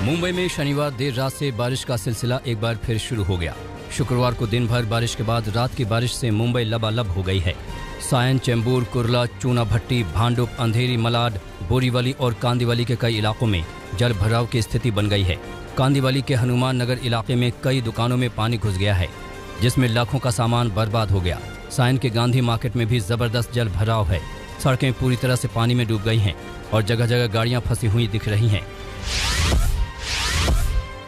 मुंबई में शनिवार देर रात से बारिश का सिलसिला एक बार फिर शुरू हो गया। शुक्रवार को दिन भर बारिश के बाद रात की बारिश से मुंबई लबालब हो गई है। सायन, चेंबूर, कुर्ला, चूना भट्टी, भांडुप, अंधेरी, मलाड, बोरीवली और कांदीवली के कई इलाकों में जल भराव की स्थिति बन गई है। कांदीवली के हनुमान नगर इलाके में कई दुकानों में पानी घुस गया है, जिसमें लाखों का सामान बर्बाद हो गया। सायन के गांधी मार्केट में भी जबरदस्त जल भराव है। सड़कें पूरी तरह से पानी में डूब गई हैं और जगह जगह गाड़ियां फंसी हुई दिख रही हैं।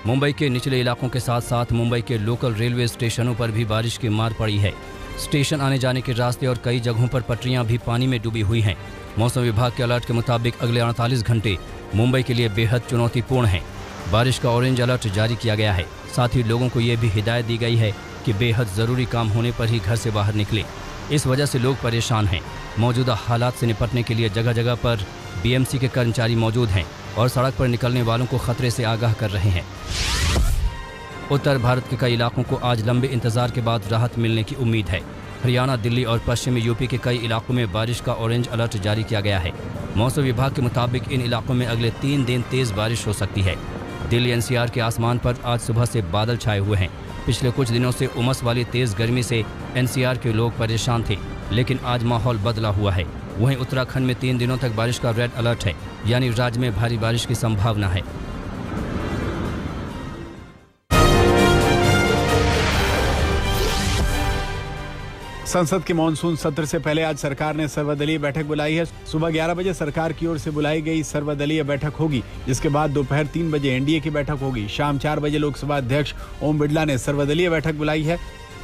मुंबई के निचले इलाकों के साथ साथ मुंबई के लोकल रेलवे स्टेशनों पर भी बारिश की मार पड़ी है। स्टेशन आने जाने के रास्ते और कई जगहों पर पटरियां भी पानी में डूबी हुई हैं। मौसम विभाग के अलर्ट के मुताबिक अगले 48 घंटे मुंबई के लिए बेहद चुनौतीपूर्ण हैं। बारिश का ऑरेंज अलर्ट जारी किया गया है। साथ ही लोगों को ये भी हिदायत दी गई है कि बेहद ज़रूरी काम होने पर ही घर से बाहर निकलें। इस वजह से लोग परेशान हैं। मौजूदा हालात से निपटने के लिए जगह जगह पर बीएमसी के कर्मचारी मौजूद हैं और सड़क पर निकलने वालों को खतरे से आगाह कर रहे हैं। उत्तर भारत के कई इलाकों को आज लंबे इंतजार के बाद राहत मिलने की उम्मीद है। हरियाणा, दिल्ली और पश्चिमी यूपी के कई इलाकों में बारिश का ऑरेंज अलर्ट जारी किया गया है। मौसम विभाग के मुताबिक इन इलाकों में अगले 3 दिन तेज बारिश हो सकती है। दिल्ली एनसीआर के आसमान पर आज सुबह से बादल छाए हुए हैं। पिछले कुछ दिनों से उमस वाली तेज गर्मी से एनसीआर के लोग परेशान थे, लेकिन आज माहौल बदला हुआ है। वहीं उत्तराखंड में 3 दिनों तक बारिश का रेड अलर्ट है, यानी राज्य में भारी बारिश की संभावना है। संसद के मानसून सत्र से पहले आज सरकार ने सर्वदलीय बैठक बुलाई है। सुबह 11 बजे सरकार की ओर से बुलाई गई सर्वदलीय बैठक होगी, जिसके बाद दोपहर 3 बजे एनडीए की बैठक होगी। शाम 4 बजे लोकसभा अध्यक्ष ओम बिरला ने सर्वदलीय बैठक बुलाई है।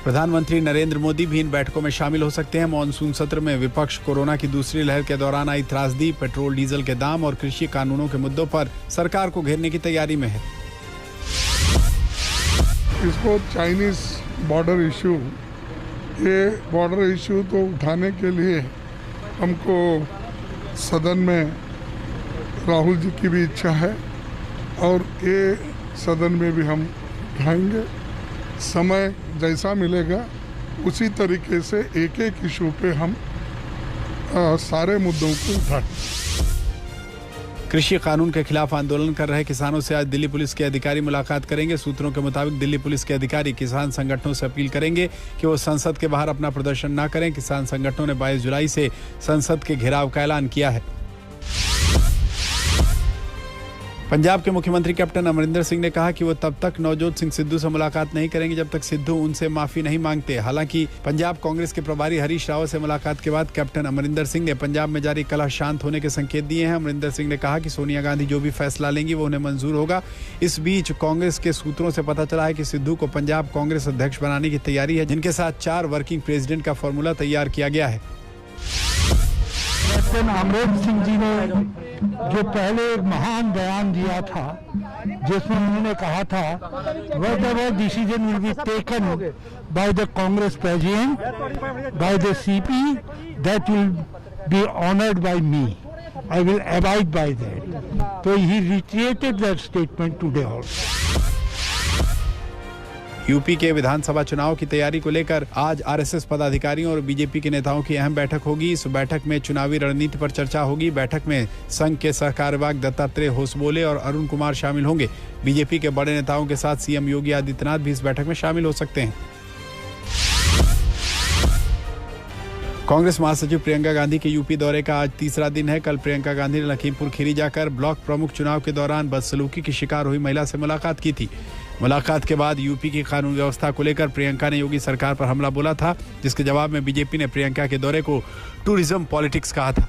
प्रधानमंत्री नरेंद्र मोदी भी इन बैठकों में शामिल हो सकते हैं। मानसून सत्र में विपक्ष कोरोना की दूसरी लहर के दौरान आई त्रासदी, पेट्रोल डीजल के दाम और कृषि कानूनों के मुद्दों पर सरकार को घेरने की तैयारी में है। इसको चाइनीज बॉर्डर इशू, ये बॉर्डर इशू तो उठाने के लिए हमको सदन में राहुल जी की भी इच्छा है और ये सदन में भी हम उठाएंगे। समय जैसा मिलेगा उसी तरीके से एक एक इशू पे हम सारे मुद्दों को उठाएंगे। कृषि कानून के खिलाफ आंदोलन कर रहे किसानों से आज दिल्ली पुलिस के अधिकारी मुलाकात करेंगे। सूत्रों के मुताबिक दिल्ली पुलिस के अधिकारी किसान संगठनों से अपील करेंगे कि वो संसद के बाहर अपना प्रदर्शन न करें। किसान संगठनों ने 22 जुलाई से संसद के घेराव का ऐलान किया है। पंजाब के मुख्यमंत्री कैप्टन अमरिंदर सिंह ने कहा कि वो तब तक नवजोत सिंह सिद्धू से मुलाकात नहीं करेंगे जब तक सिद्धू उनसे माफी नहीं मांगते। हालांकि पंजाब कांग्रेस के प्रभारी हरीश रावत से मुलाकात के बाद कैप्टन अमरिंदर सिंह ने पंजाब में जारी कलह शांत होने के संकेत दिए हैं। अमरिंदर सिंह ने कहा कि सोनिया गांधी जो भी फैसला लेंगी वो उन्हें मंजूर होगा। इस बीच कांग्रेस के सूत्रों से पता चला है कि सिद्धू को पंजाब कांग्रेस अध्यक्ष बनाने की तैयारी है, जिनके साथ 4 वर्किंग प्रेसिडेंट का फॉर्मूला तैयार किया गया है। कैप्टन अमरिंदर सिंह जी ने जो पहले एक महान बयान दिया था, जिसमें उन्होंने कहा था whatever decision will be taken by the Congress President, by the CP, that will be honored by me. I will abide by that. So he reiterated that statement today also. UP के विधानसभा चुनाव की तैयारी को लेकर आज RSS पदाधिकारियों और BJP के नेताओं की अहम बैठक होगी। इस बैठक में चुनावी रणनीति पर चर्चा होगी। बैठक में संघ के सहकार्यवाह दत्तात्रेय होसबोले और अरुण कुमार शामिल होंगे। बीजेपी के बड़े नेताओं के साथ सीएम योगी आदित्यनाथ भी इस बैठक में शामिल हो सकते हैं। कांग्रेस महासचिव प्रियंका गांधी के यूपी दौरे का आज तीसरा दिन है। कल प्रियंका गांधी ने लखीमपुर खीरी जाकर ब्लॉक प्रमुख चुनाव के दौरान बदसलूकी की शिकार हुई महिला से मुलाकात की थी। मुलाकात के बाद यूपी की कानून व्यवस्था को लेकर प्रियंका ने योगी सरकार पर हमला बोला था, जिसके जवाब में बीजेपी ने प्रियंका के दौरे को टूरिज्म पॉलिटिक्स कहा था।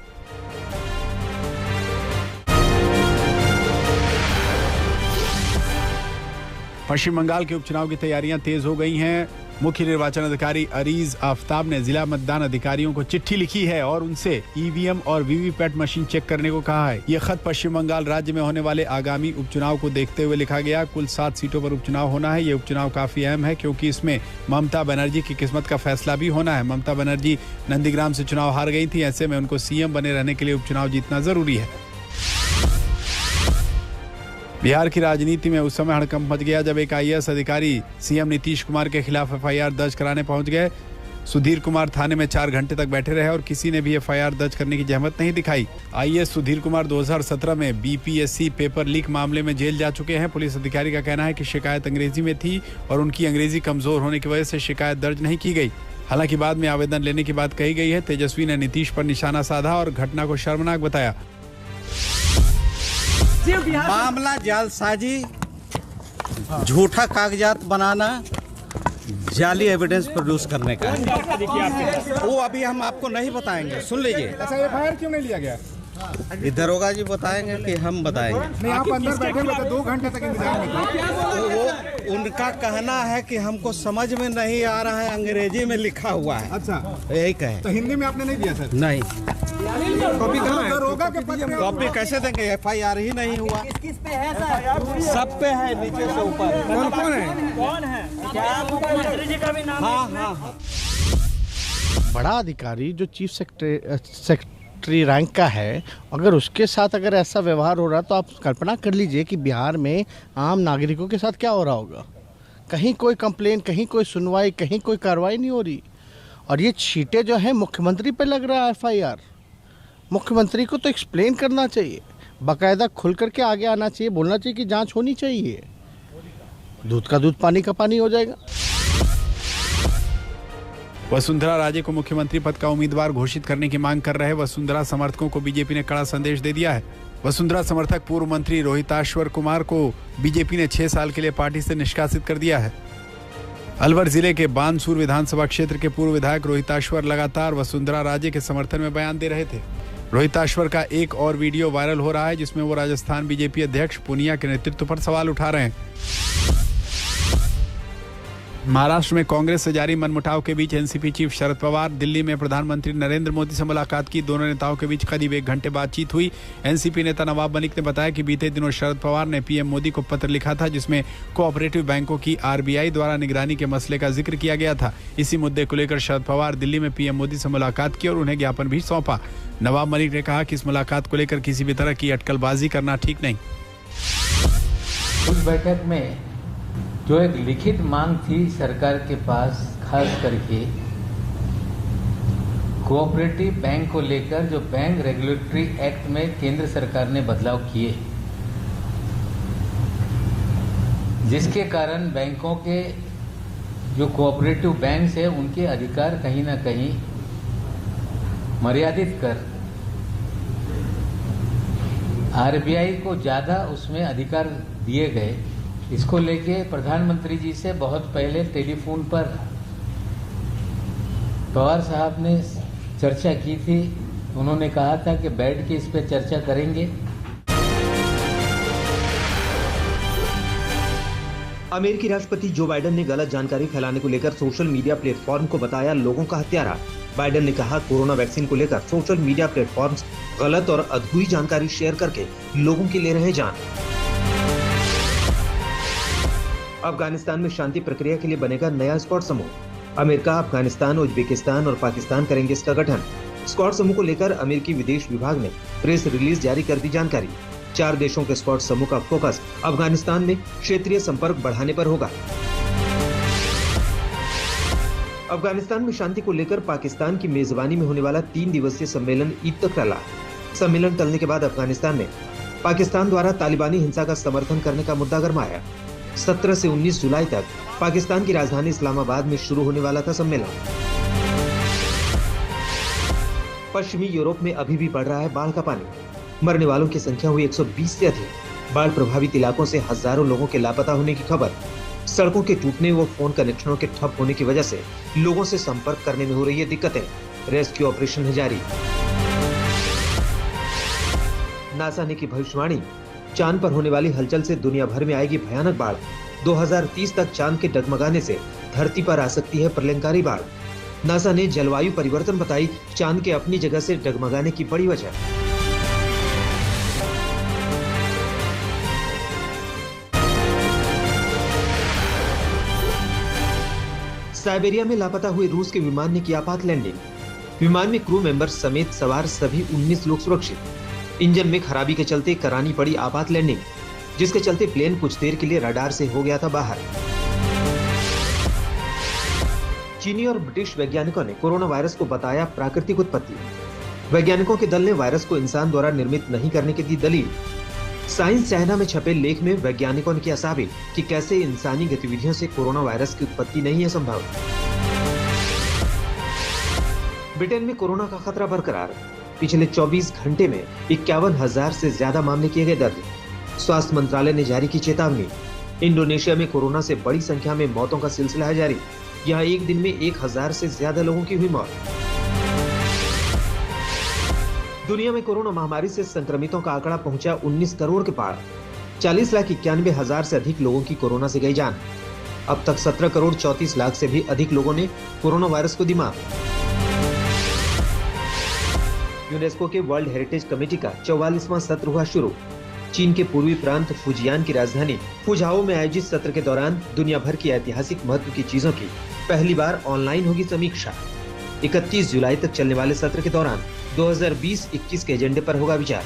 पश्चिम बंगाल के उपचुनाव की तैयारियां तेज हो गई हैं। मुख्य निर्वाचन अधिकारी अरीज आफ्ताब ने जिला मतदान अधिकारियों को चिट्ठी लिखी है और उनसे ईवीएम और वीवीपैट मशीन चेक करने को कहा है। यह खत पश्चिम बंगाल राज्य में होने वाले आगामी उपचुनाव को देखते हुए लिखा गया। कुल 7 सीटों पर उपचुनाव होना है। ये उपचुनाव काफी अहम है क्योंकि इसमें ममता बनर्जी की किस्मत का फैसला भी होना है। ममता बनर्जी नंदीग्राम से चुनाव हार गई थी, ऐसे में उनको सीएम बने रहने के लिए उपचुनाव जीतना जरूरी है। बिहार की राजनीति में उस समय हड़कंप मच गया जब एक आईएएस अधिकारी सीएम नीतीश कुमार के खिलाफ एफआईआर दर्ज कराने पहुंच गए। सुधीर कुमार थाने में 4 घंटे तक बैठे रहे और किसी ने भी एफआईआर दर्ज करने की जहमत नहीं दिखाई। आईएएस सुधीर कुमार 2017 में बीपीएससी पेपर लीक मामले में जेल जा चुके हैं। पुलिस अधिकारी का कहना है कि शिकायत अंग्रेजी में थी और उनकी अंग्रेजी कमजोर होने की वजह से शिकायत दर्ज नहीं की गई। हालांकि बाद में आवेदन लेने की बात कही गई है। तेजस्वी ने नीतीश पर निशाना साधा और घटना को शर्मनाक बताया। मामला जालसाजी, झूठा कागजात बनाना, जाली एविडेंस प्रोड्यूस करने का है। वो अभी हम आपको नहीं बताएंगे, सुन लीजिए। अच्छा, एफआईआर क्यों नहीं लिया गया? दरोगा जी बताएंगे कि हम बताएंगे? नहीं, आप अंदर बैठे हुए थे, 2 घंटे तक इंतजार में थे। तो वो उनका कहना है कि हमको समझ में नहीं आ रहा है, अंग्रेजी में लिखा हुआ है। अच्छा, यही कहे। तो हिंदी में आपने नहीं दिया सर? नहीं। कॉपी कहाँ है? दरोगा के पद पे कॉपी कैसे देंगे? एफआईआर ही नहीं हुआ। किस पे है सर? सब पे है, नीचे से ऊपर। कौन है? क्या मुख्यमंत्री जी का भी नाम? हाँ। बड़ा अधिकारी जो चीफ सेक्रेटरी रैंक का है, अगर उसके साथ अगर ऐसा व्यवहार हो रहा तो आप कल्पना कर लीजिए कि बिहार में आम नागरिकों के साथ क्या हो रहा होगा। कहीं कोई कंप्लेन, कहीं कोई सुनवाई, कहीं कोई कार्रवाई नहीं हो रही। और ये छींटे जो है मुख्यमंत्री पे लग रहा है एफआईआर। मुख्यमंत्री को तो एक्सप्लेन करना चाहिए, बाकायदा खुल करके आगे आना चाहिए, बोलना चाहिए कि जांच होनी चाहिए। दूध का दूध, पानी का पानी हो जाएगा। वसुंधरा राजे को मुख्यमंत्री पद का उम्मीदवार घोषित करने की मांग कर रहे वसुंधरा समर्थकों को बीजेपी ने कड़ा संदेश दे दिया है। वसुंधरा समर्थक पूर्व मंत्री रोहिताश्वर कुमार को बीजेपी ने 6 साल के लिए पार्टी से निष्कासित कर दिया है। अलवर जिले के बानसूर विधानसभा क्षेत्र के पूर्व विधायक रोहिताश्वर लगातार वसुंधरा राजे के समर्थन में बयान दे रहे थे। रोहिताश्वर का एक और वीडियो वायरल हो रहा है जिसमें वो राजस्थान बीजेपी अध्यक्ष पूनिया के नेतृत्व पर सवाल उठा रहे हैं। महाराष्ट्र में कांग्रेस से जारी मनमुटाव के बीच एनसीपी चीफ शरद पवार दिल्ली में प्रधानमंत्री नरेंद्र मोदी से मुलाकात की। दोनों नेताओं के बीच करीब 1 घंटे बातचीत हुई। एनसीपी नेता नवाब मलिक ने बताया कि बीते दिनों शरद पवार ने पीएम मोदी को पत्र लिखा था जिसमें कोऑपरेटिव बैंकों की आरबीआई द्वारा निगरानी के मसले का जिक्र किया गया था। इसी मुद्दे को लेकर शरद पवार दिल्ली में पीएम मोदी से मुलाकात की और उन्हें ज्ञापन भी सौंपा। नवाब मलिक ने कहा कि इस मुलाकात को लेकर किसी भी तरह की अटकलबाजी करना ठीक नहीं। उस बैठक में जो एक लिखित मांग थी सरकार के पास, खास करके कोऑपरेटिव बैंक को लेकर जो बैंक रेगुलेटरी एक्ट में केंद्र सरकार ने बदलाव किए, जिसके कारण बैंकों के जो कोऑपरेटिव बैंक है उनके अधिकार कहीं ना कहीं मर्यादित कर आरबीआई को ज्यादा उसमें अधिकार दिए गए। इसको लेके प्रधानमंत्री जी से बहुत पहले टेलीफोन पर पवार साहब ने चर्चा की थी। उन्होंने कहा था कि बैठ के इस पे चर्चा करेंगे। अमेरिकी राष्ट्रपति जो बाइडेन ने गलत जानकारी फैलाने को लेकर सोशल मीडिया प्लेटफॉर्म को बताया लोगों का हत्यारा। बाइडेन ने कहा कोरोना वैक्सीन को लेकर सोशल मीडिया प्लेटफॉर्म्स गलत और अधूरी जानकारी शेयर करके लोगों की ले रहे जान। अफगानिस्तान में शांति प्रक्रिया के लिए बनेगा नया स्क्वाड समूह। अमेरिका, अफगानिस्तान, उज्बेकिस्तान और पाकिस्तान करेंगे इसका गठन। स्क्वाड समूह को लेकर अमेरिकी विदेश विभाग ने प्रेस रिलीज जारी कर दी जानकारी। 4 देशों के स्क्वाड समूह का फोकस अफगानिस्तान में क्षेत्रीय संपर्क बढ़ाने पर होगा। अफगानिस्तान में शांति को लेकर पाकिस्तान की मेजबानी में होने वाला 3 दिवसीय सम्मेलन ईद तक टला। सम्मेलन टलने के बाद अफगानिस्तान में पाकिस्तान द्वारा तालिबानी हिंसा का समर्थन करने का मुद्दा गरमाया। 17 से 19 जुलाई तक पाकिस्तान की राजधानी इस्लामाबाद में शुरू होने वाला था सम्मेलन। पश्चिमी यूरोप में अभी भी बढ़ रहा है बाढ़ का पानी। मरने वालों की संख्या हुई 120 से अधिक। बाढ़ प्रभावित इलाकों से हजारों लोगों के लापता होने की खबर। सड़कों के टूटने व फोन कनेक्शनों के ठप होने की वजह से लोगों से संपर्क करने में हो रही है दिक्कतें। रेस्क्यू ऑपरेशन है जारी। नासा ने की भविष्यवाणी, चांद पर होने वाली हलचल से दुनिया भर में आएगी भयानक बाढ़। 2030 तक चांद के डगमगाने से धरती पर आ सकती है प्रलयंकारी बाढ़। नासा ने जलवायु परिवर्तन बताई चांद के अपनी जगह से डगमगाने की बड़ी वजह। साइबेरिया में लापता हुए रूस के विमान ने की आपात लैंडिंग। विमान में क्रू मेंबर समेत सवार सभी 19 लोग सुरक्षित। इंजन में खराबी के चलते करानी पड़ी आपात लैंडिंग, जिसके चलते प्लेन कुछ देर के लिए रडार से हो गया था बाहर। चीनी और ब्रिटिश वैज्ञानिकों ने कोरोना वायरस को बताया प्राकृतिक उत्पत्ति। वैज्ञानिकों के दल ने वायरस को इंसान द्वारा निर्मित नहीं करने की दी दलील। साइंस चाइना में छपे लेख में वैज्ञानिकों ने किया साबित कि कैसे इंसानी गतिविधियों से कोरोना वायरस की उत्पत्ति नहीं है संभव। ब्रिटेन में कोरोना का खतरा बरकरार। पिछले 24 घंटे में 51,000 से ज्यादा मामले किए गए दर्ज। स्वास्थ्य मंत्रालय ने जारी की चेतावनी। इंडोनेशिया में कोरोना से बड़ी संख्या में मौतों का सिलसिला है जारी। यहाँ एक दिन में 1,000 से ज्यादा लोगों की हुई मौत। दुनिया में कोरोना महामारी से संक्रमितों का आंकड़ा पहुंचा 19 करोड़ के पार। 40,91,000 से अधिक लोगों की कोरोना से गई जान। अब तक 17 करोड़ 34 लाख से भी अधिक लोगों ने कोरोना वायरस को दी मात। यूनेस्को के वर्ल्ड हेरिटेज कमेटी का 44वां सत्र हुआ शुरू। चीन के पूर्वी प्रांत फुजियान की राजधानी फुझाओ में आयोजित सत्र के दौरान दुनिया भर की ऐतिहासिक महत्व की चीजों की पहली बार ऑनलाइन होगी समीक्षा। 31 जुलाई तक चलने वाले सत्र के दौरान 2020-21 के एजेंडे पर होगा विचार।